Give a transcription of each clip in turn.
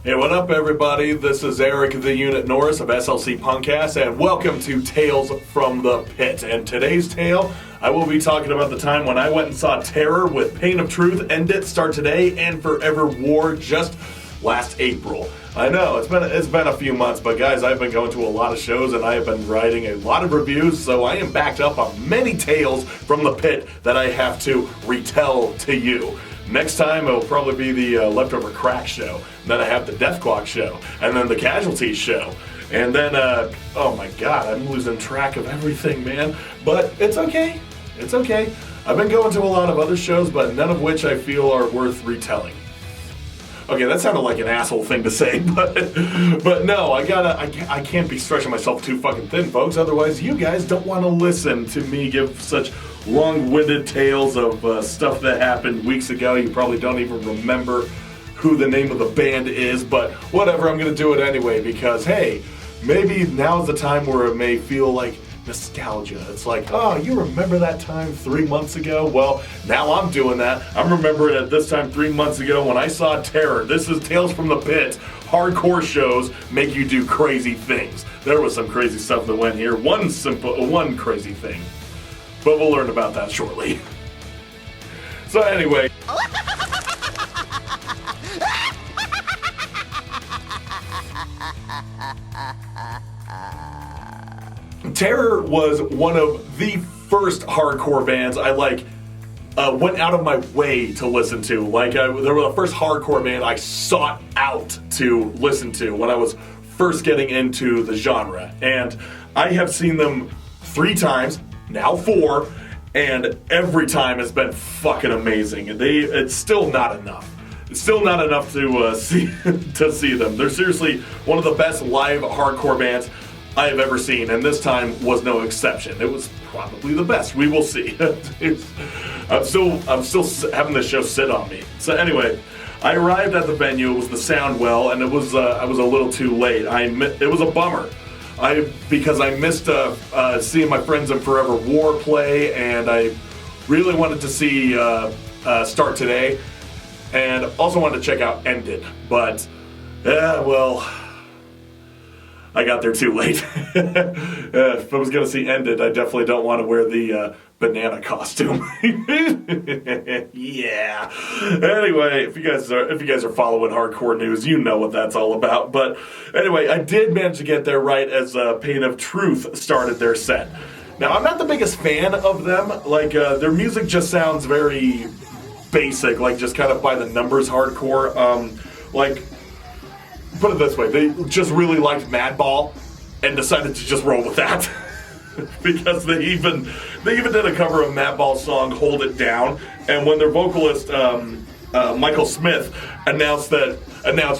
Hey, what up, everybody? This is Eric, the Unit Norris of SLC Punkcast, and welcome to Tales from the Pit. And today's tale, I will be talking about the time when I went and saw Terror with Pain of Truth, End It, Start Today, and Forever War just last April. I know, it's been a few months, but guys, I've been going to a lot of shows and I have been writing a lot of reviews, so I am backed up on many tales from the pit that I have to retell to you. Next time, it'll probably be the Leftover Crack show. Then I have the Death Clock show. And then the Casualties show. And then, oh my god, I'm losing track of everything, man. But it's okay. It's okay. I've been going to a lot of other shows, but none of which I feel are worth retelling. Okay, that sounded like an asshole thing to say, but no, I can't be stretching myself too fucking thin, folks. Otherwise, you guys don't want to listen to me give such long-winded tales of stuff that happened weeks ago. You probably don't even remember who the name of the band is, but whatever, I'm going to do it anyway because, hey, maybe now's the time where it may feel like nostalgia. It's like, oh, you remember that time 3 months ago? Well, now I'm doing that. I'm remembering it this time 3 months ago when I saw Terror. This is Tales from the Pit. Hardcore shows make you do crazy things. There was some crazy stuff that went here. One crazy thing. But we'll learn about that shortly. So anyway. Terror was one of the first hardcore bands I went out of my way to listen to. They were the first hardcore band I sought out to listen to when I was first getting into the genre. And I have seen them 3 times, now 4, and every time has been fucking amazing. It's still not enough. It's still not enough to see them. They're seriously one of the best live hardcore bands I have ever seen, and this time was no exception. It was probably the best. We will see. I'm still having this show sit on me. So anyway, I arrived at the venue. It was the Soundwell, and I was a little too late. It was a bummer. Because I missed seeing my friends in Forever War play, and I really wanted to see Start Today, and also wanted to check out End It. But well, I got there too late. If I was going to see End It, I definitely don't want to wear the banana costume. Yeah. Anyway, if you guys are following hardcore news, you know what that's all about. But anyway, I did manage to get there right as Pain of Truth started their set. Now, I'm not the biggest fan of them. Their music just sounds very basic, just kind of by the numbers hardcore. Put it this way, they just really liked Madball and decided to just roll with that. Because they even did a cover of Madball's song "Hold It Down," and when their vocalist Michael Smith announced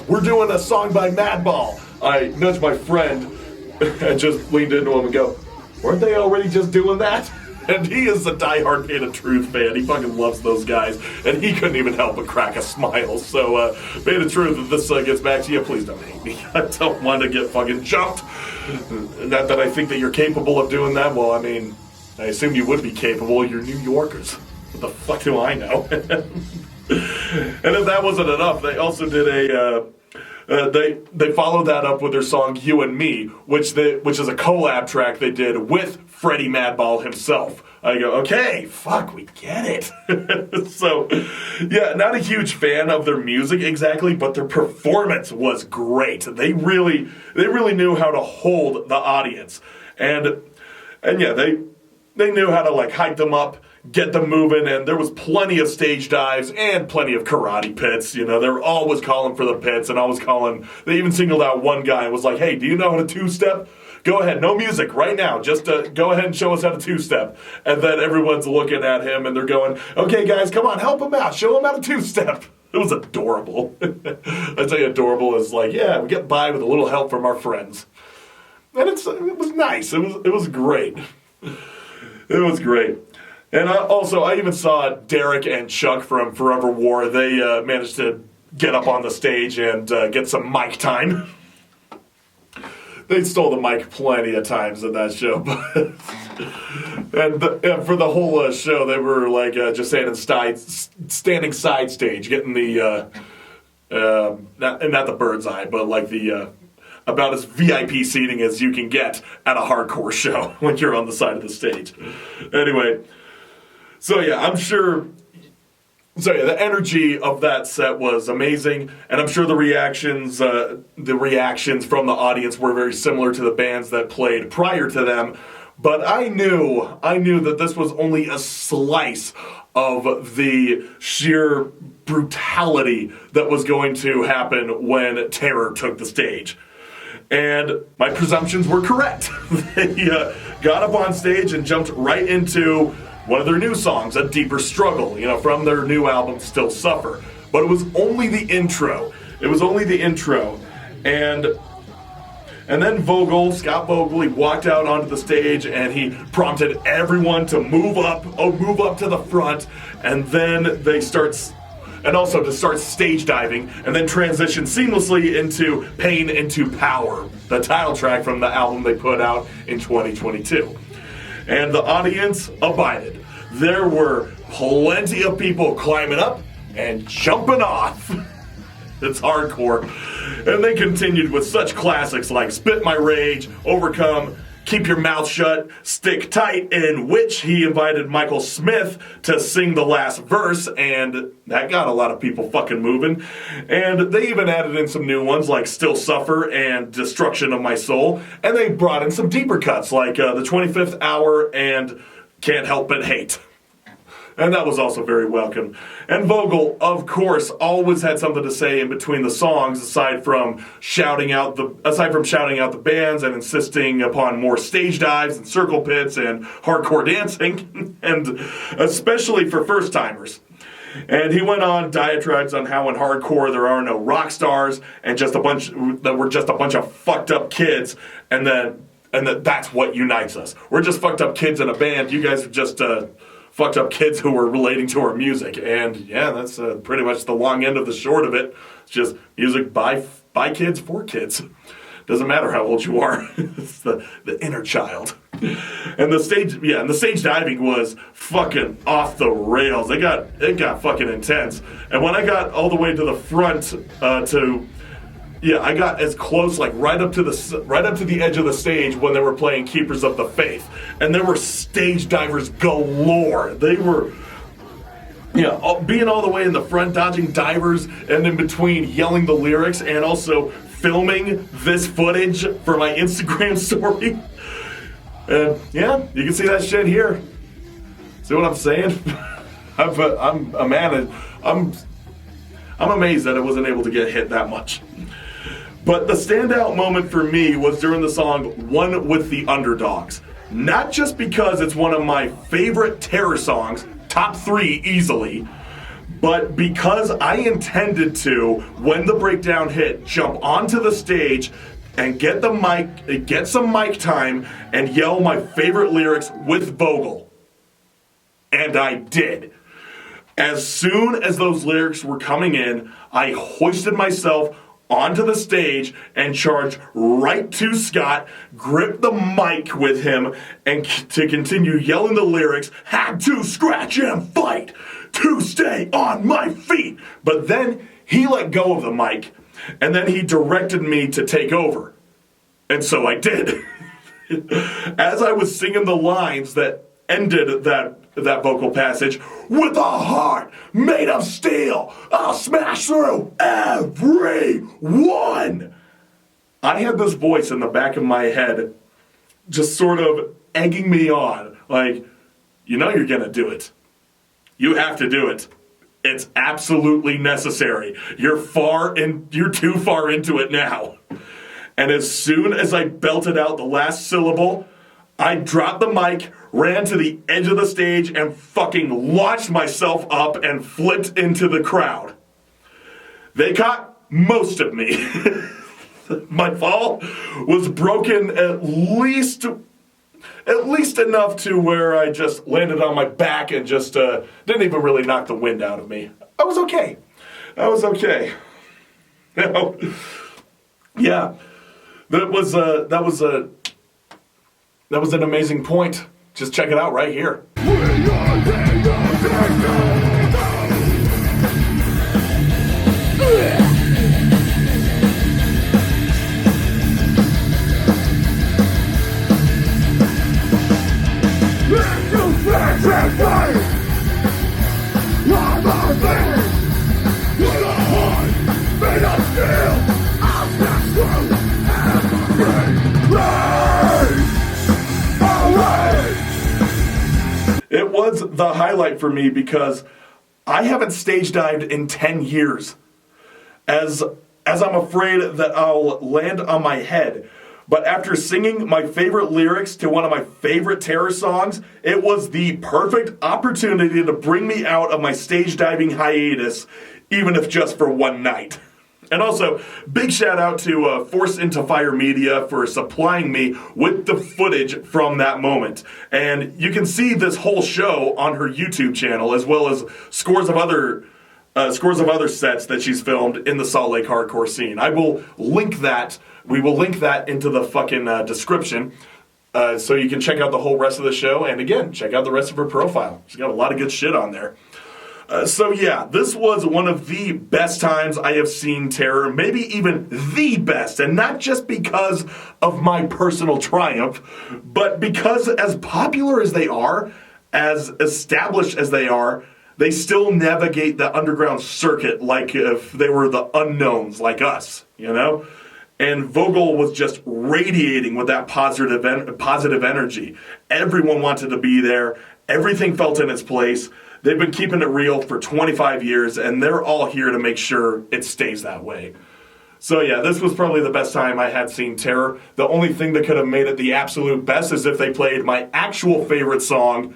we're doing a song by Madball, I nudged my friend and just leaned into him and go, "Weren't they already just doing that?" And he is a diehard Pain of Truth fan. He fucking loves those guys, and he couldn't even help but crack a smile. So, Pain of Truth, if this gets back to you, please don't hate me. I don't want to get fucking jumped. Not that I think that you're capable of doing that. Well, I mean, I assume you would be capable. You're New Yorkers. What the fuck do I know? And if that wasn't enough, they also did they followed that up with their song "You and Me," which is a collab track they did with Freddie Madball himself. I go, okay, fuck, we get it. So, yeah, not a huge fan of their music exactly, but their performance was great. They really knew how to hold the audience, and yeah, they knew how to hype them up, get them moving, and there was plenty of stage dives and plenty of karate pits. They were always calling for the pits and always calling. They even singled out one guy and was like, "Hey, do you know how to two-step? Go ahead, no music right now. Just go ahead and show us how to two-step." And then everyone's looking at him and they're going, "Okay, guys, come on, help him out. Show him how to two-step." It was adorable. I tell you, adorable is yeah, we get by with a little help from our friends, and it was nice. It was great. It was great. And I even saw Derek and Chuck from Forever War. They managed to get up on the stage and get some mic time. They stole the mic plenty of times in that show. And for the whole show, they were just standing side stage, getting the not the bird's eye, but like the about as VIP seating as you can get at a hardcore show when you're on the side of the stage. Anyway, so yeah, I'm sure. So yeah, the energy of that set was amazing, and I'm sure the reactions from the audience were very similar to the bands that played prior to them. But I knew that this was only a slice of the sheer brutality that was going to happen when Terror took the stage. And my presumptions were correct. They got up on stage and jumped right into one of their new songs, A Deeper Struggle, from their new album, Still Suffer. But it was only the intro. And then Scott Vogel, he walked out onto the stage and he prompted everyone to move up to the front, and then to start stage diving, and then transition seamlessly into Pain into Power, the title track from the album they put out in 2022. And the audience abided. There were plenty of people climbing up and jumping off. It's hardcore. And they continued with such classics like Spit My Rage, Overcome, Keep Your Mouth Shut, Stick Tight, in which he invited Michael Smith to sing the last verse, and that got a lot of people fucking moving. And they even added in some new ones like Still Suffer and Destruction of My Soul, and they brought in some deeper cuts like the 25th Hour and Can't Help But Hate. And that was also very welcome. And Vogel, of course, always had something to say in between the songs, aside from shouting out the bands and insisting upon more stage dives and circle pits and hardcore dancing, and especially for first timers. And he went on diatribes on how in hardcore there are no rock stars and we're just a bunch of fucked up kids, and that's what unites us. We're just fucked up kids in a band. You guys are just fucked up kids who were relating to our music. And yeah, that's pretty much the long end of the short of it. It's just music by kids for kids. Doesn't matter how old you are. It's the inner child. And the stage diving was fucking off the rails. It got fucking intense. And when I got all the way to the front I got as close, like right up to the edge of the stage when they were playing Keepers of the Faith, and there were stage divers galore. They were, being all the way in the front, dodging divers, and in between yelling the lyrics, and also filming this footage for my Instagram story. And yeah, you can see that shit here. See what I'm saying? I'm amazed that I wasn't able to get hit that much. But the standout moment for me was during the song One with the Underdogs. Not just because it's one of my favorite Terror songs, top 3 easily, but because I intended to, when the breakdown hit, jump onto the stage and get some mic time and yell my favorite lyrics with Vogel. And I did. As soon as those lyrics were coming in, I hoisted myself onto the stage and charged right to Scott, gripped the mic with him, and to continue yelling the lyrics, had to scratch and fight to stay on my feet. But then he let go of the mic, and then he directed me to take over. And so I did. As I was singing the lines that ended that vocal passage, with a heart made of steel, I'll smash through everyone. I had this voice in the back of my head just sort of egging me on, like, you're gonna do it. You have to do it. It's absolutely necessary. You're too far into it now. And as soon as I belted out the last syllable, I dropped the mic, ran to the edge of the stage, and fucking launched myself up and flipped into the crowd. They caught most of me. My fall was broken at least enough to where I just landed on my back and just didn't even really knock the wind out of me. I was okay. Yeah, that was an amazing point. Just check it out right here. was the highlight for me because I haven't stage dived in 10 years. As I'm afraid that I'll land on my head. But after singing my favorite lyrics to one of my favorite Terror songs, it was the perfect opportunity to bring me out of my stage diving hiatus, even if just for one night. And also, big shout out to Force Into Fire Media for supplying me with the footage from that moment. And you can see this whole show on her YouTube channel, as well as scores of other sets that she's filmed in the Salt Lake hardcore scene. I will link that. We will link that into the fucking description, so you can check out the whole rest of the show. And again, check out the rest of her profile. She's got a lot of good shit on there. So yeah, this was one of the best times I have seen Terror, maybe even the best, and not just because of my personal triumph, but because as popular as they are, as established as they are, they still navigate the underground circuit like if they were the unknowns like us, you know? And Vogel was just radiating with that positive energy. Everyone wanted to be there. Everything felt in its place. They've been keeping it real for 25 years, and they're all here to make sure it stays that way. So yeah, this was probably the best time I had seen Terror. The only thing that could have made it the absolute best is if they played my actual favorite song,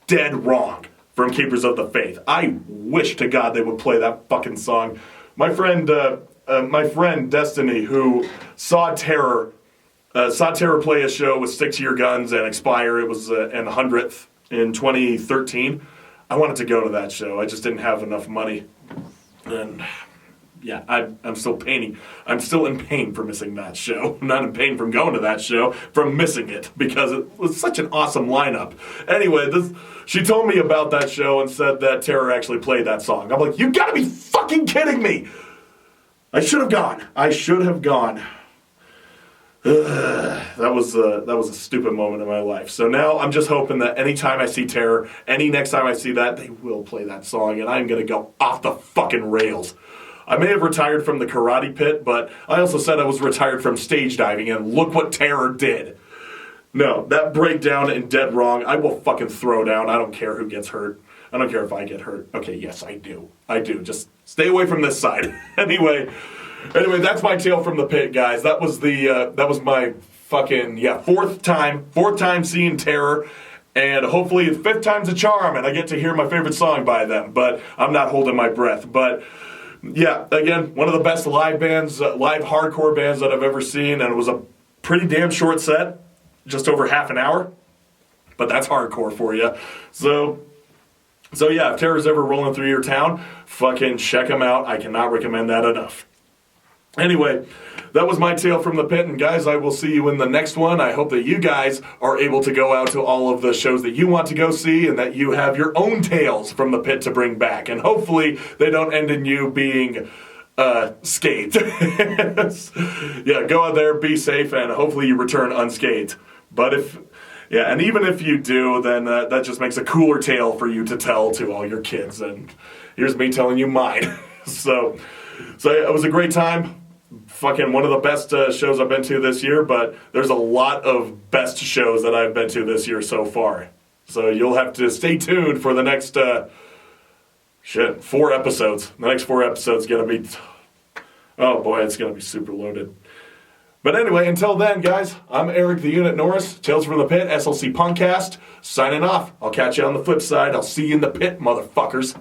Dead Wrong, from Keepers of the Faith. I wish to God they would play that fucking song. My friend Destiny, who saw Terror play a show with Stick to Your Guns and Expire. It was an 100th in 2013. I wanted to go to that show. I just didn't have enough money. And yeah, I'm still in pain for missing that show. I'm not in pain from going to that show, from missing it, because it was such an awesome lineup. Anyway, she told me about that show and said that Terror actually played that song. I'm like, you gotta be fucking kidding me! I should have gone. That was a stupid moment in my life. So now I'm just hoping that anytime I see Terror, next time I see that, they will play that song, and I'm gonna go off the fucking rails. I may have retired from the karate pit, but I also said I was retired from stage diving, and look what Terror did. No, that breakdown in Dead Wrong, I will fucking throw down. I don't care who gets hurt. I don't care if I get hurt. Okay, yes, I do. Just stay away from this side. Anyway, that's my tale from the pit, guys. That was my fucking, fourth time seeing Terror. And hopefully fifth time's a charm, and I get to hear my favorite song by them. But I'm not holding my breath. But yeah, again, one of the best live hardcore bands that I've ever seen, and it was a pretty damn short set, just over half an hour, but that's hardcore for you. So yeah, if Terror's ever rolling through your town, fucking check them out. I cannot recommend that enough. Anyway, that was my tale from the pit, and guys, I will see you in the next one. I hope that you guys are able to go out to all of the shows that you want to go see, and that you have your own tales from the pit to bring back, and hopefully they don't end in you being scathed. Yeah, go out there, be safe, and hopefully you return unscathed. But and even if you do, then that just makes a cooler tale for you to tell to all your kids, and here's me telling you mine. So it was a great time. Fucking one of the best shows I've been to this year, but there's a lot of best shows that I've been to this year so far. So you'll have to stay tuned for the next 4 episodes. The next 4 episodes gonna be, oh boy, it's gonna be super loaded. But anyway, until then, guys, I'm Eric the Unit Norris, Tales from the Pit, SLC Punkcast, signing off. I'll catch you on the flip side. I'll see you in the pit, motherfuckers.